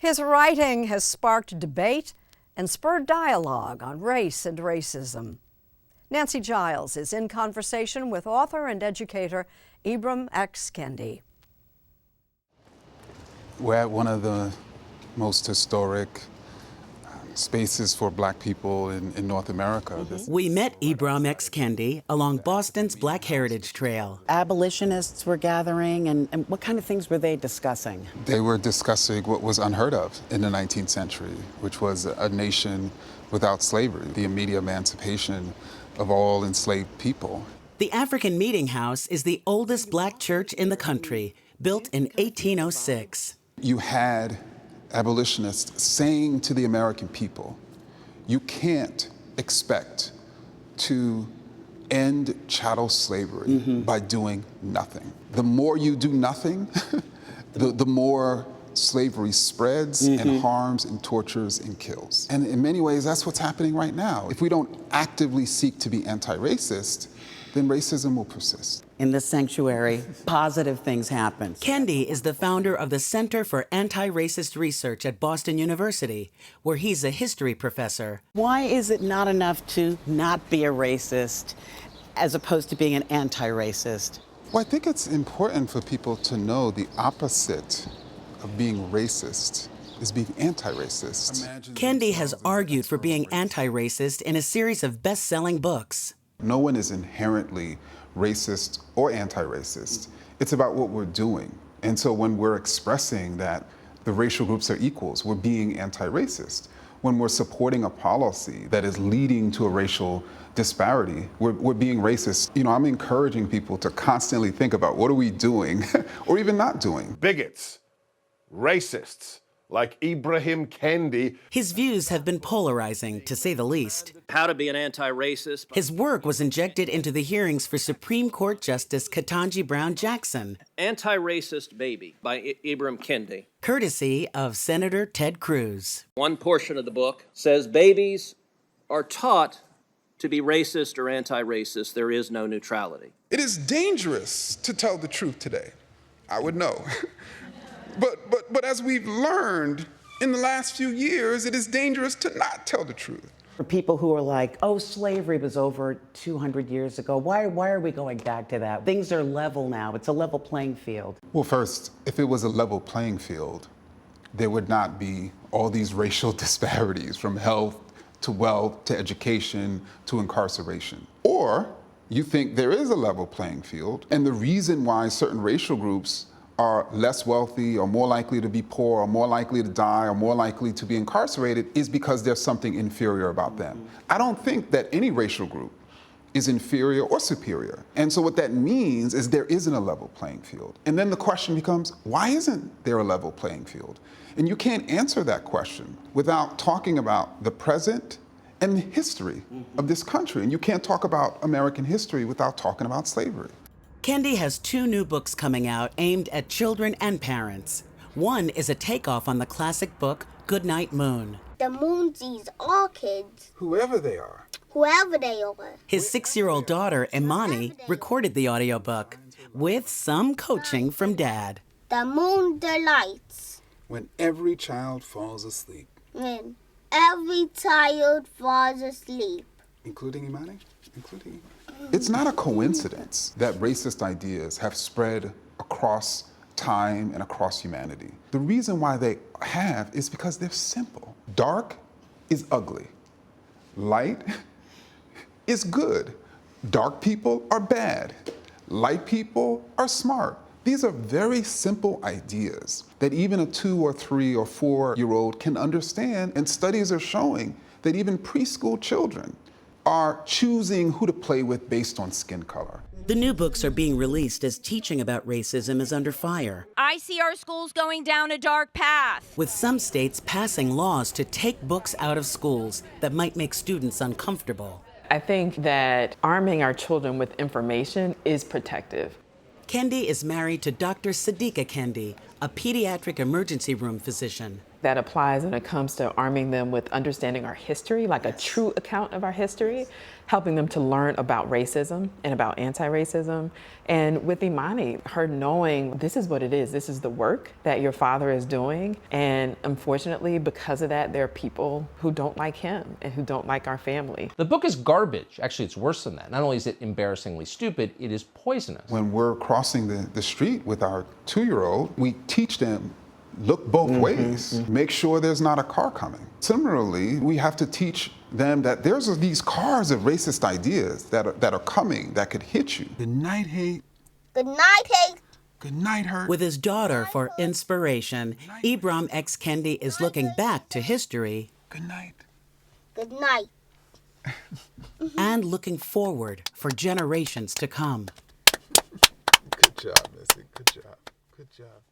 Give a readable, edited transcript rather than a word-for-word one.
His writing has sparked debate and spurred dialogue on race and racism. Nancy Giles is in conversation with author and educator Ibram X. Kendi. We're at one of the most historic spaces for Black people in North America. We met Ibram X. Kendi along Boston's Black Heritage Trail. Abolitionists were gathering, and what kind of things were they discussing? They were discussing what was unheard of in the 19th century, which was a nation without slavery, the immediate emancipation of all enslaved people. The African Meeting House is the oldest Black church in the country, built in 1806. You had abolitionists saying to the American people, you can't expect to end chattel slavery by doing nothing. The more you do nothing, the more slavery spreads and harms and tortures and kills. And in many ways, that's what's happening right now. If we don't actively seek to be anti-racist, then racism will persist. In this sanctuary, positive things happen. Kendi is the founder of the Center for Anti-Racist Research at Boston University, where he's a history professor. Why is it not enough to not be a racist as opposed to being an anti-racist? Well, I think it's important for people to know the opposite of being racist is being anti-racist. Kendi has argued for being anti-racist in a series of best-selling books. No one is inherently racist or anti-racist. It's about what we're doing. And so when we're expressing that the racial groups are equals, we're being anti-racist. When we're supporting a policy that is leading to a racial disparity, we're being racist. You know, I'm encouraging people to constantly think about what are we doing or even not doing. Bigots, racists, like Ibram Kendi. His views have been polarizing, to say the least. How to be an anti-racist. His work was injected into the hearings for Supreme Court Justice Ketanji Brown Jackson. Anti-Racist Baby by Ibram Kendi. Courtesy of Senator Ted Cruz. One portion of the book says babies are taught to be racist or anti-racist. There is no neutrality. It is dangerous to tell the truth today. I would know. But as we've learned in the last few years, it is dangerous to not tell the truth. For people who are like, oh, slavery was over 200 years ago, why are we going back to that? Things are level now. It's a level playing field. Well, first, if it was a level playing field, there would not be all these racial disparities from health to wealth to education to incarceration. Or you think there is a level playing field, and the reason why certain racial groups are less wealthy or more likely to be poor or more likely to die or more likely to be incarcerated is because there's something inferior about them. I don't think that any racial group is inferior or superior. And so what that means is there isn't a level playing field. And then the question becomes, why isn't there a level playing field? And you can't answer that question without talking about the present and the history of this country. And you can't talk about American history without talking about slavery. Kendi has 2 new books coming out aimed at children and parents. One is a takeoff on the classic book, Goodnight Moon. The moon sees all kids. Whoever they are. Whoever they are. His 6-year-old daughter, Imani, recorded the audiobook with some coaching from Dad. The moon delights. When every child falls asleep. When every child falls asleep. Including Imani? Including Imani. It's not a coincidence that racist ideas have spread across time and across humanity. The reason why they have is because they're simple. Dark is ugly. Light is good. Dark people are bad. Light people are smart. These are very simple ideas that even a 2 or 3 or 4-year-old can understand, and studies are showing that even preschool children are choosing who to play with based on skin color. The new books are being released as teaching about racism is under fire. I see our schools going down a dark path. With some states passing laws to take books out of schools that might make students uncomfortable. I think that arming our children with information is protective. Kendi is married to Dr. Sadiqa Kendi, a pediatric emergency room physician. that applies when it comes to arming them with understanding our history, like a true account of our history, helping them to learn about racism and about anti-racism. And with Imani, her knowing this is what it is, this is the work that your father is doing. And unfortunately, because of that, there are people who don't like him and who don't like our family. The book is garbage. Actually, it's worse than that. Not only is it embarrassingly stupid, it is poisonous. When we're crossing the street with our 2-year-old, we teach them look both ways. Make sure there's not a car coming. Similarly, we have to teach them that there's these cars of racist ideas that are coming that could hit you. Good night, hate. Good night, hate. Good night, hurt. With his daughter for inspiration, Ibram X. Kendi is looking back to history. Good night. Good night. And looking forward for generations to come. Good job, Missy. Good job. Good job.